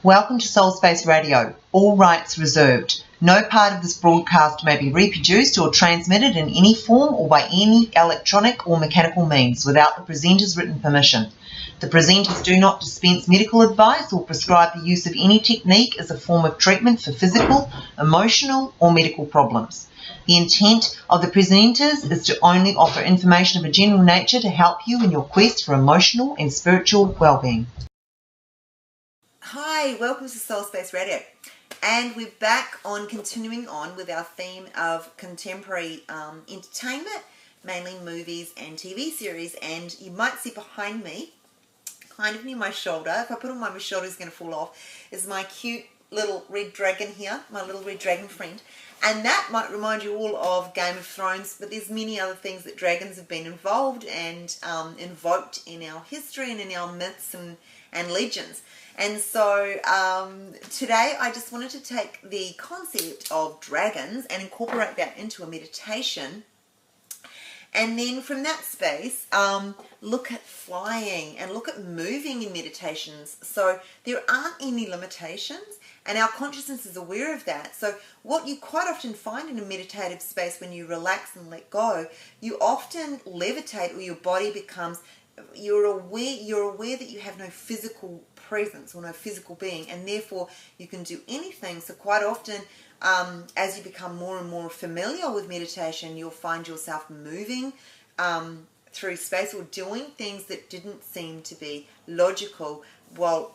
Welcome to soulspaceradio. All rights reserved. No part of this broadcast may be reproduced or transmitted in any form or by any electronic or mechanical means without the presenter's written permission. The presenters do not dispense medical advice or prescribe the use of any technique as a form of treatment for physical, emotional, or medical problems. The intent of the presenters is to only offer information of a general nature to help you in your quest for emotional and spiritual well-being. Hi, welcome to Soul Space Radio, and we're back on continuing on with our theme of contemporary entertainment, mainly movies and TV series. And you might see behind me, kind of near my shoulder, if I put it on my shoulder it's going to fall off, is my cute little red dragon here, my little red dragon friend. And that might remind you all of Game of Thrones, but there's many other things that dragons have been involved and invoked in our history and in our myths and legends. And so today I just wanted to take the concept of dragons and incorporate that into a meditation. And then from that space, look at flying and look at moving in meditations. So there aren't any limitations, and our consciousness is aware of that. So what you quite often find in a meditative space when you relax and let go, you often levitate, or your body becomes, you're aware that you have no physical presence or no physical being, and therefore you can do anything. So quite often, as you become more and more familiar with meditation, you'll find yourself moving through space or doing things that didn't seem to be logical while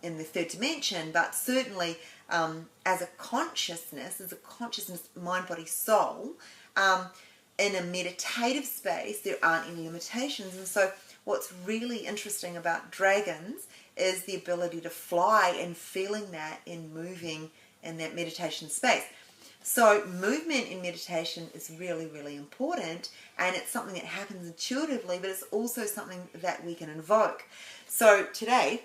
in the third dimension, but certainly as a consciousness, mind, body, soul, in a meditative space, there aren't any limitations. And so what's really interesting about dragons is the ability to fly and feeling that in moving in that meditation space. So movement in meditation is really, really important, and it's something that happens intuitively, but it's also something that we can invoke. So today,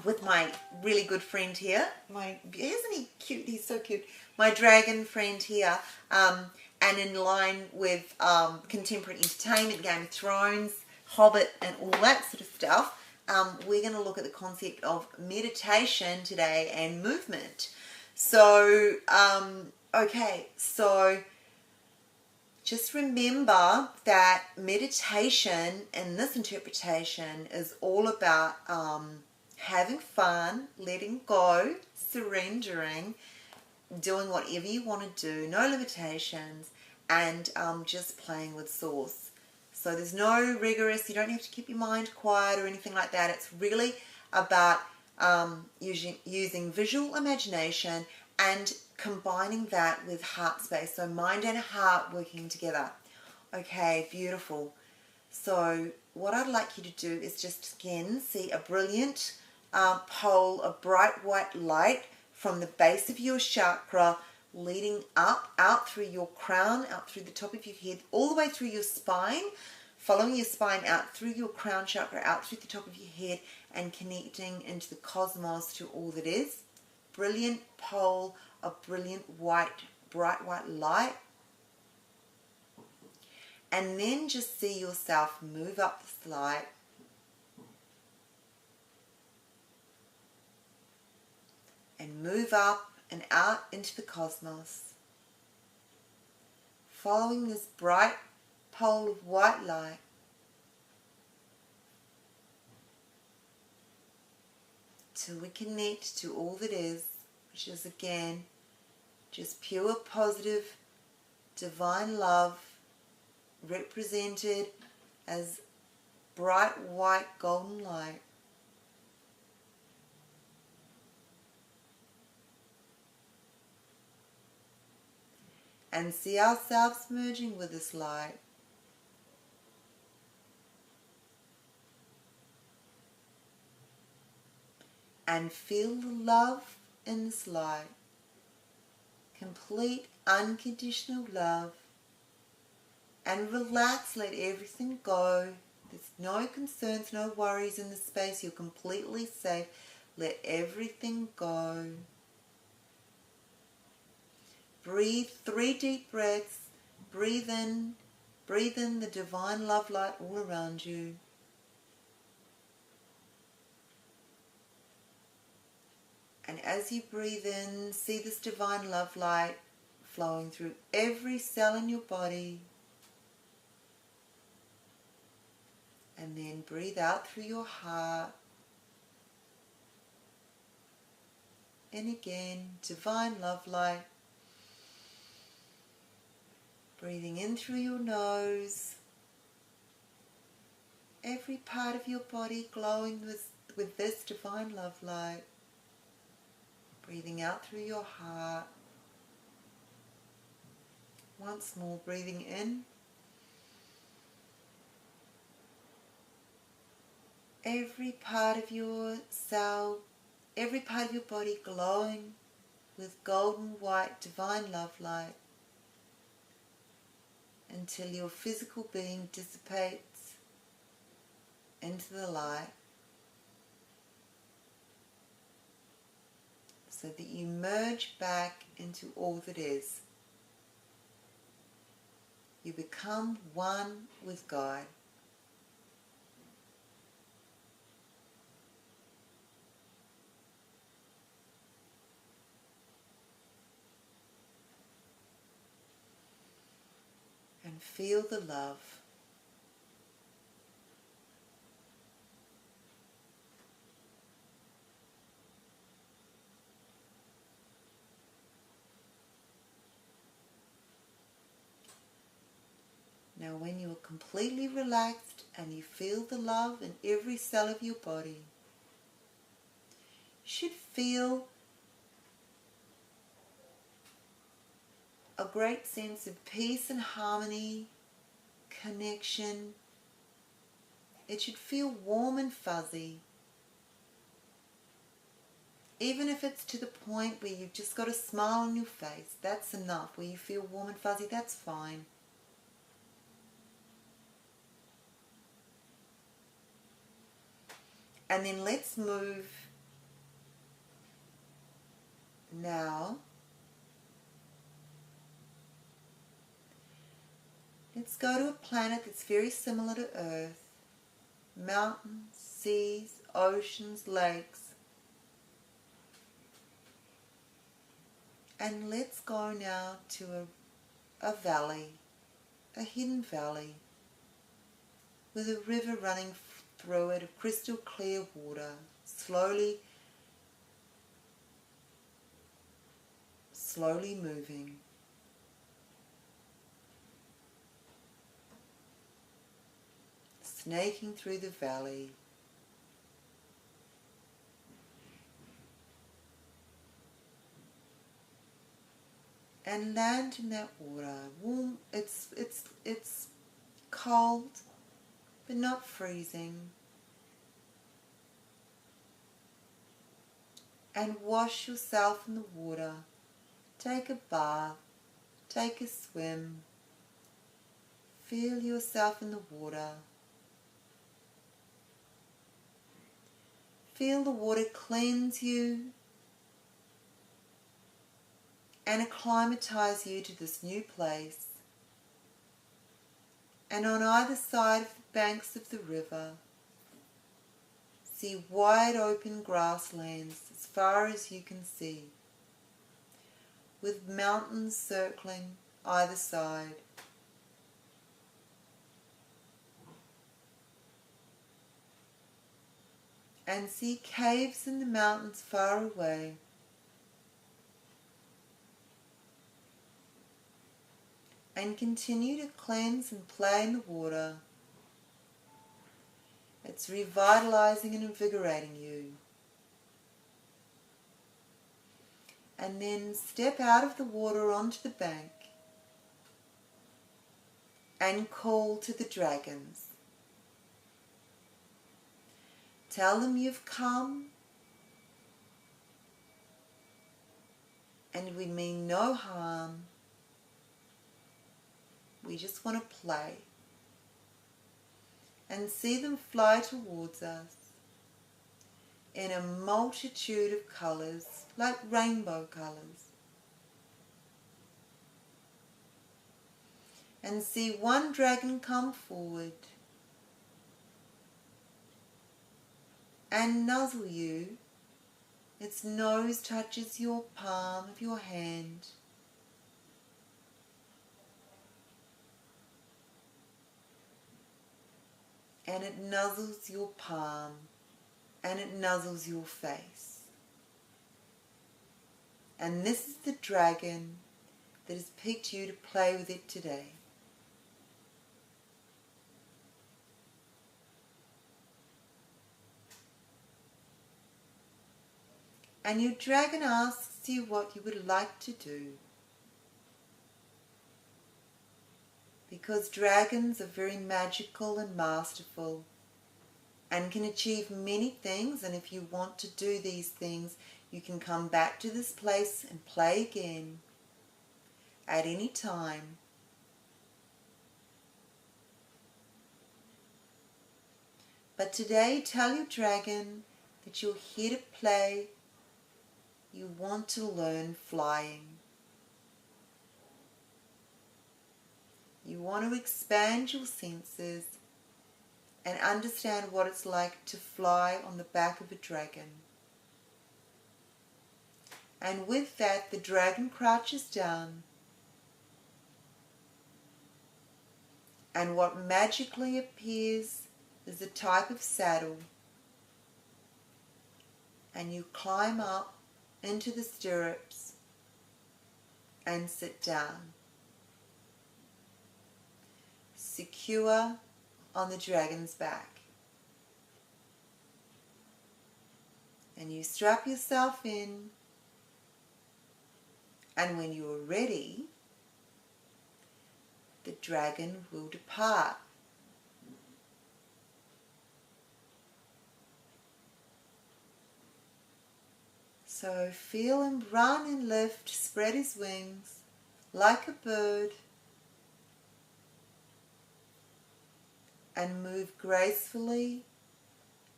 with my really good friend here, isn't he cute? He's so cute. My dragon friend here, and in line with contemporary entertainment, Game of Thrones, Hobbit, and all that sort of stuff, we're going to look at the concept of meditation today and movement. So, okay, so just remember that meditation in this interpretation is all about having fun, letting go, surrendering, doing whatever you want to do, no limitations, and just playing with Source. So there's no rigorous, you don't have to keep your mind quiet or anything like that. It's really about using visual imagination and combining that with heart space. So mind and heart working together. Okay, beautiful. So what I'd like you to do is just again see a brilliant pole of bright white light from the base of your chakra leading up, out through your crown, out through the top of your head, all the way through your spine, following your spine out through your crown chakra, out through the top of your head, and connecting into the cosmos to all that is. Brilliant pole of brilliant bright white light. And then just see yourself move up this light and move up and out into the cosmos, following this bright pole of white light till we connect to all that is, which is again just pure positive divine love represented as bright white golden light. And see ourselves merging with this light. And feel the love in this light. Complete unconditional love. And relax, let everything go. There's no concerns, no worries in this space. You're completely safe. Let everything go. Breathe 3 deep breaths. Breathe in the divine love light all around you. And as you breathe in, see this divine love light flowing through every cell in your body. And then breathe out through your heart. And again, divine love light. Breathing in through your nose. Every part of your body glowing with this divine love light. Breathing out through your heart. Once more, breathing in. Every part of your cell, every part of your body glowing with golden white divine love light until your physical being dissipates into the light, so that you merge back into all that is. You become one with God. And feel the love. Now when you are completely relaxed and you feel the love in every cell of your body, you should feel a great sense of peace and harmony, connection. It should feel warm and fuzzy. Even if it's to the point where you've just got a smile on your face, that's enough. Where you feel warm and fuzzy, that's fine. And then let's move now. Let's go to a planet that's very similar to Earth. Mountains, seas, oceans, lakes. And let's go now to a valley, a hidden valley, with a river running through it of crystal clear water, slowly moving. Snaking through the valley. And land in that water. Warm, it's cold, but not freezing. And wash yourself in the water. Take a bath, take a swim. Feel yourself in the water. Feel the water cleanse you and acclimatize you to this new place. And on either side of the banks of the river, see wide open grasslands as far as you can see, with mountains circling either side. And see caves in the mountains far away. And continue to cleanse and play in the water. It's revitalizing and invigorating you. And then step out of the water onto the bank and call to the dragons. Tell them you've come and we mean no harm. We just want to play. And see them fly towards us in a multitude of colours, like rainbow colours. And see one dragon come forward and nuzzle you Its nose touches your palm of your hand. And it nuzzles your palm, and it nuzzles your face. And this is the dragon that has picked you to play with it today. And your dragon asks you what you would like to do. Because dragons are very magical and masterful and can achieve many things, and if you want to do these things, you can come back to this place and play again at any time. But today, tell your dragon that you're here to play. You want to learn flying. You want to expand your senses and understand what it's like to fly on the back of a dragon. And with that, the dragon crouches down, and what magically appears is a type of saddle, and you climb up into the stirrups and sit down, secure on the dragon's back. And you strap yourself in, and when you are ready, the dragon will depart. So feel him run and lift, spread his wings like a bird, and move gracefully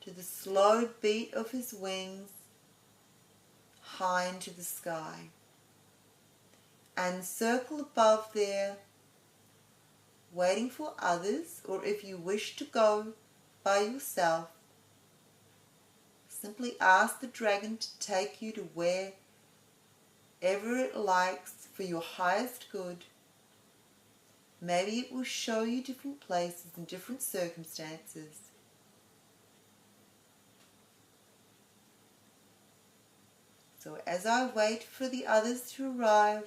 to the slow beat of his wings high into the sky, and circle above there, waiting for others, or if you wish to go by yourself, simply ask the dragon to take you to wherever it likes for your highest good. Maybe it will show you different places and different circumstances. So as I wait for the others to arrive,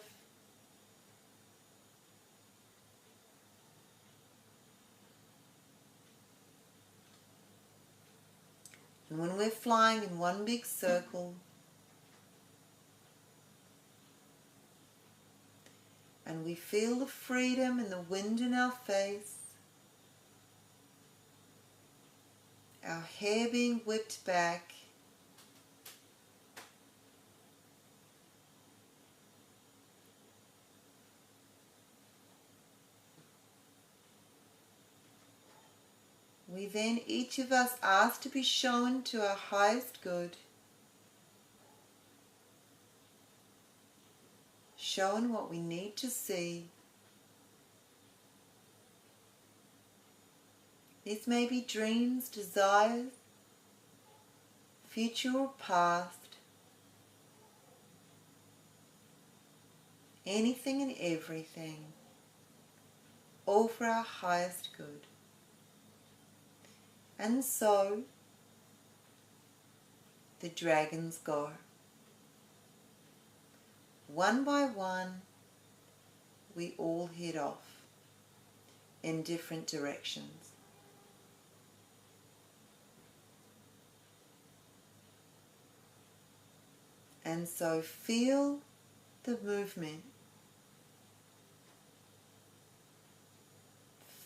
and when we're flying in one big circle, and we feel the freedom and the wind in our face, our hair being whipped back, we then each of us ask to be shown to our highest good, shown what we need to see. These may be dreams, desires, future or past, anything and everything, all for our highest good. And so, the dragons go. One by one, we all head off in different directions. And so feel the movement.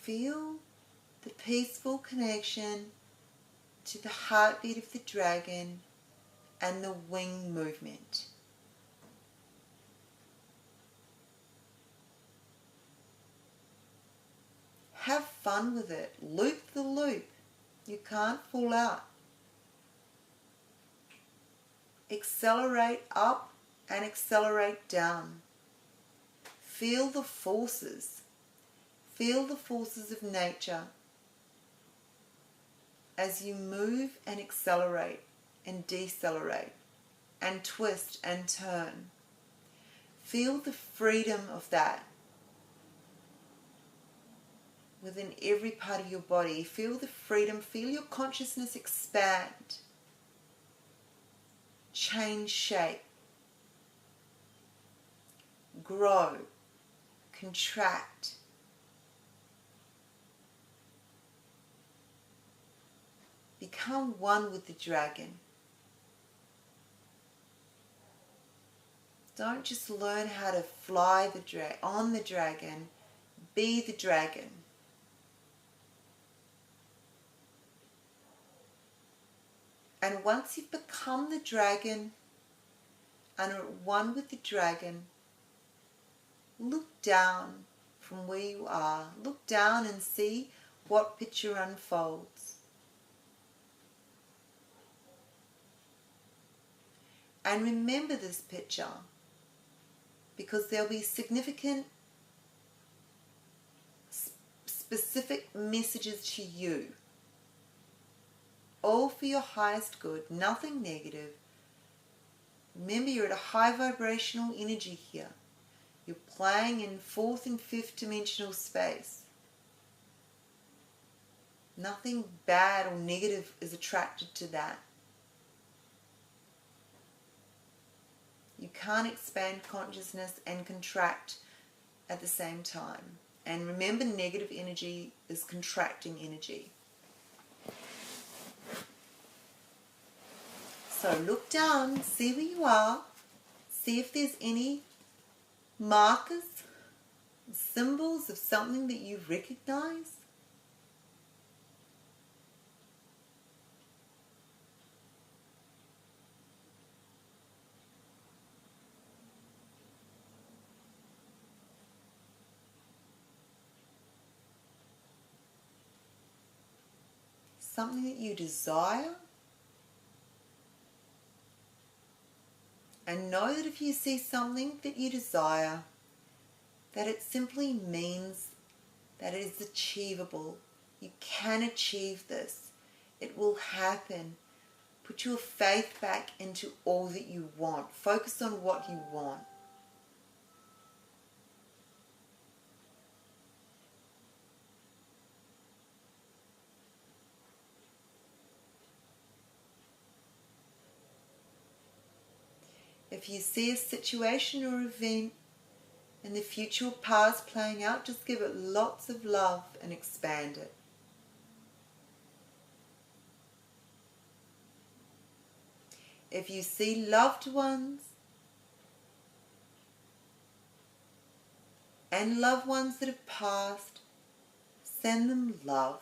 Feel the peaceful connection to the heartbeat of the dragon and the wing movement. Have fun with it. Loop the loop. You can't fall out. Accelerate up and accelerate down. Feel the forces. Feel the forces of nature as you move and accelerate and decelerate. and twist and turn. Feel the freedom of that within every part of your body. Feel the freedom, feel your consciousness expand, change shape, grow, contract. Become one with the dragon. Don't just learn how to fly on the dragon, be the dragon. And once you've become the dragon and are one with the dragon, look down from where you are. Look down and see what picture unfolds. And remember this picture, because there'll be significant, specific messages to you. All for your highest good, nothing negative. Remember, you're at a high vibrational energy here. You're playing in 4th and 5th dimensional space. Nothing bad or negative is attracted to that. You can't expand consciousness and contract at the same time. And remember, negative energy is contracting energy. So look down, see where you are, see if there's any markers, symbols of something that you recognize. Something that you desire. And know that if you see something that you desire, that it simply means that it is achievable. You can achieve this. It will happen. Put your faith back into all that you want. Focus on what you want. If you see a situation or event in the future or past playing out, just give it lots of love and expand it. If you see loved ones and loved ones that have passed, send them love.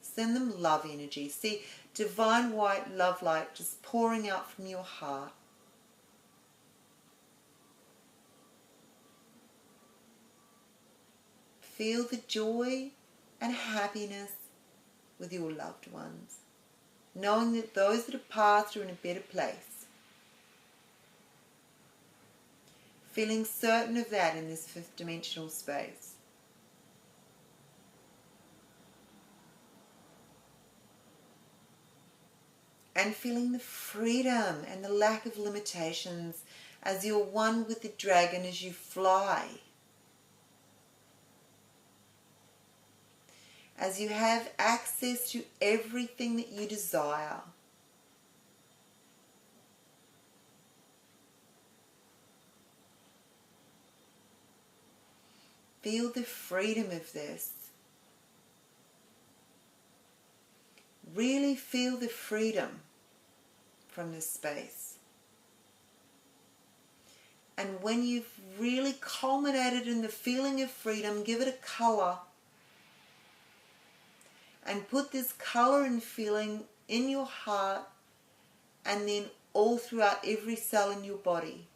Send them love energy. See divine white love light just pouring out from your heart. Feel the joy and happiness with your loved ones, knowing that those that have passed are in a better place. Feeling certain of that in this 5th dimensional space. And feeling the freedom and the lack of limitations as you're one with the dragon as you fly. As you have access to everything that you desire. Feel the freedom of this. Really feel the freedom from this space. And when you've really culminated in the feeling of freedom, give it a color. And put this color and feeling in your heart and then all throughout every cell in your body.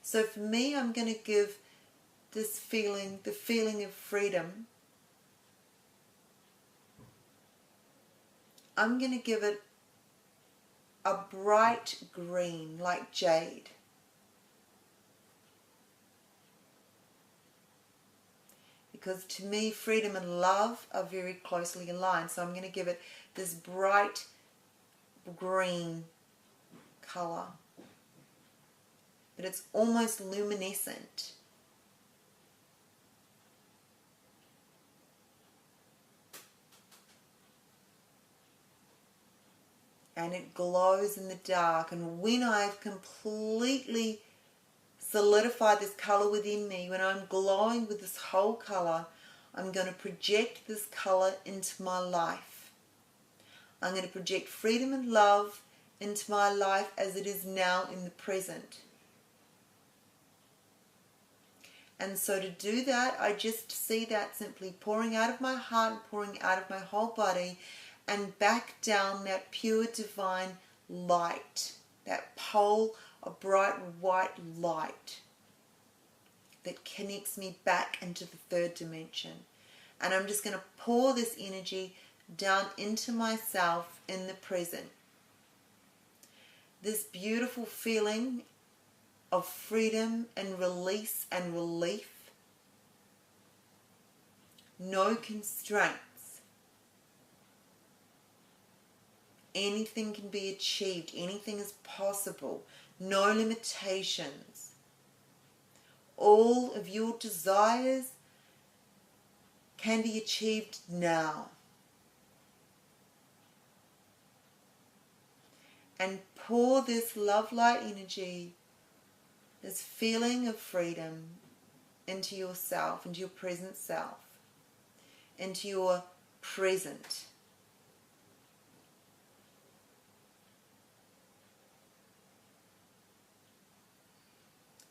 So for me, I'm going to give this feeling, the feeling of freedom, I'm going to give it a bright green like jade. Because to me, freedom and love are very closely aligned. So I'm going to give it this bright green color. but it's almost luminescent. And it glows in the dark. And when I've completely solidified this color within me, when I'm glowing with this whole color, I'm going to project this color into my life. I'm going to project freedom and love into my life as it is now in the present. And so to do that, I just see that simply pouring out of my heart and pouring out of my whole body, and back down that pure divine light, that pole of bright white light that connects me back into the third dimension. And I'm just going to pour this energy down into myself in the present. This beautiful feeling of freedom and release and relief. No constraints. Anything can be achieved. Anything is possible. No limitations. All of your desires can be achieved now. And pour this love light energy, this feeling of freedom, into yourself, into your present self, into your present.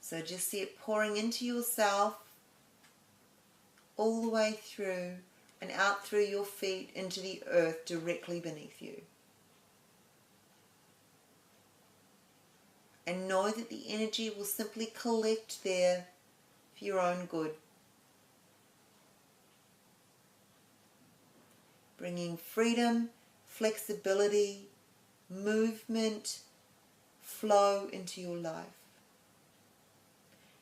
So just see it pouring into yourself, all the way through and out through your feet into the earth directly beneath you. And know that the energy will simply collect there for your own good. Bringing freedom, flexibility, movement, flow into your life.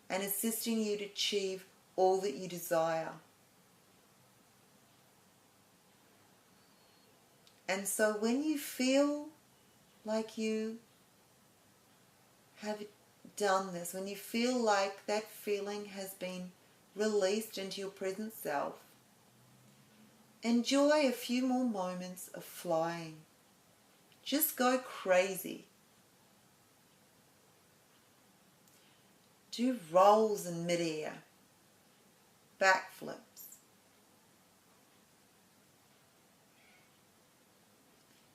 And assisting you to achieve all that you desire. And so when you feel like you have done this, when you feel like that feeling has been released into your present self, enjoy a few more moments of flying. Just go crazy. Do rolls in midair, backflips.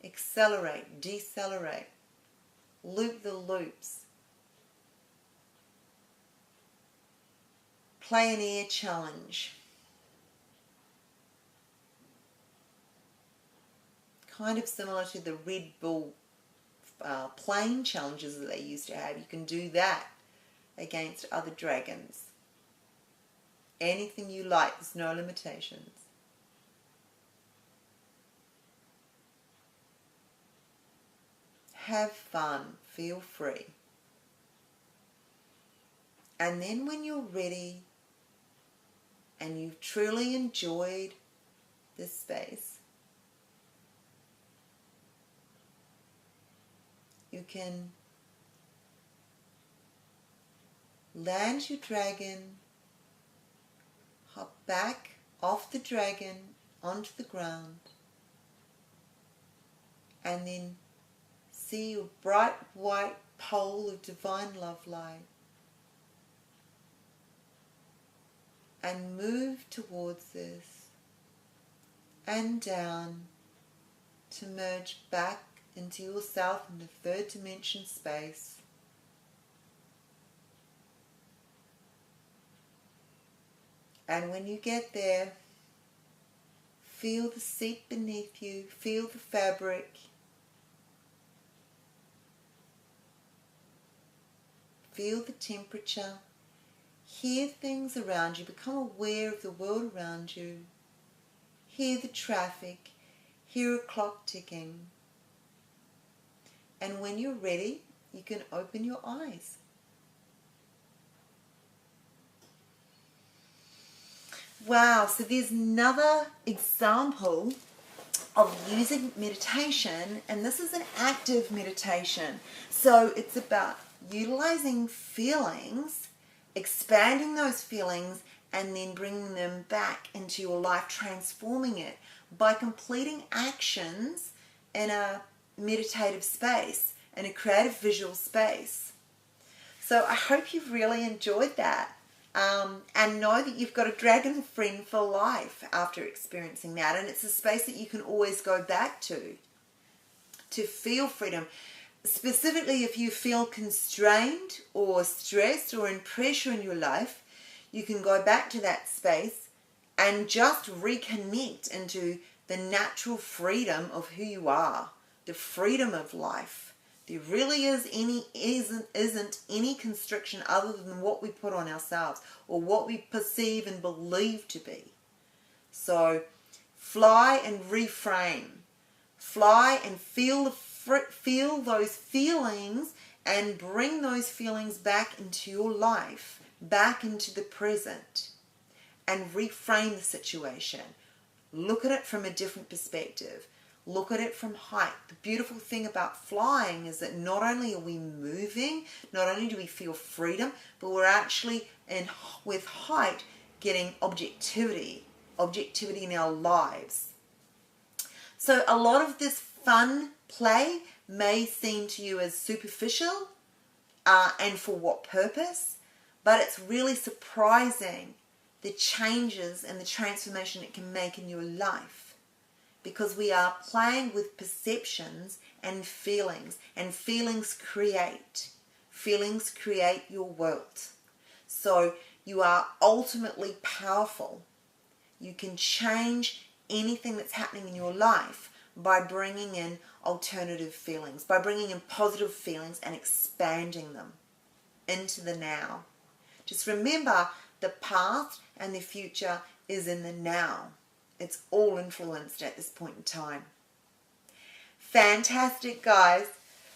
Accelerate, decelerate, loop the loops. Play an air challenge. Kind of similar to the Red Bull plane challenges that they used to have. You can do that against other dragons. Anything you like, there's no limitations. Have fun, feel free. And then when you're ready and you've truly enjoyed this space, you can land your dragon, hop back off the dragon onto the ground, and then see your bright white pole of divine love light, and move towards this and down to merge back into yourself in the third dimension space. And when you get there, feel the seat beneath you, feel the fabric, feel the temperature, hear things around you, become aware of the world around you, hear the traffic, hear a clock ticking. And when you're ready, you can open your eyes. Wow, so there's another example of using meditation, and this is an active meditation. So it's about utilizing feelings, expanding those feelings, and then bringing them back into your life, transforming it by completing actions in a meditative space, in a creative visual space. So I hope you've really enjoyed that. And know that you've got a dragon friend for life after experiencing that. And it's a space that you can always go back to feel freedom. Specifically, if you feel constrained or stressed or in pressure in your life, you can go back to that space and just reconnect into the natural freedom of who you are, the freedom of life. There really isn't any constriction other than what we put on ourselves or what we perceive and believe to be. So fly and reframe. Fly and feel those feelings and bring those feelings back into your life, back into the present, and reframe the situation. Look at it from a different perspective. Look at it from height. The beautiful thing about flying is that not only are we moving, not only do we feel freedom, but we're actually, with height, getting objectivity in our lives. So a lot of this fun play may seem to you as superficial, and for what purpose, but it's really surprising the changes and the transformation it can make in your life. Because we are playing with perceptions and feelings create. Feelings create your world. So you are ultimately powerful. You can change anything that's happening in your life by bringing in alternative feelings, by bringing in positive feelings and expanding them into the now. Just remember, the past and the future is in the now. It's all influenced at this point in time. Fantastic, guys.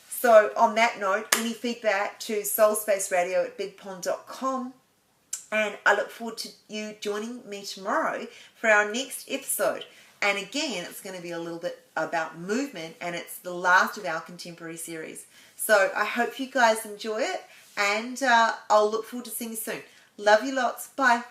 So on that note, any feedback to soulspaceradio@bigpond.com. And I look forward to you joining me tomorrow for our next episode. And again, it's going to be a little bit about movement, and it's the last of our contemporary series. So I hope you guys enjoy it, and I'll look forward to seeing you soon. Love you lots. Bye.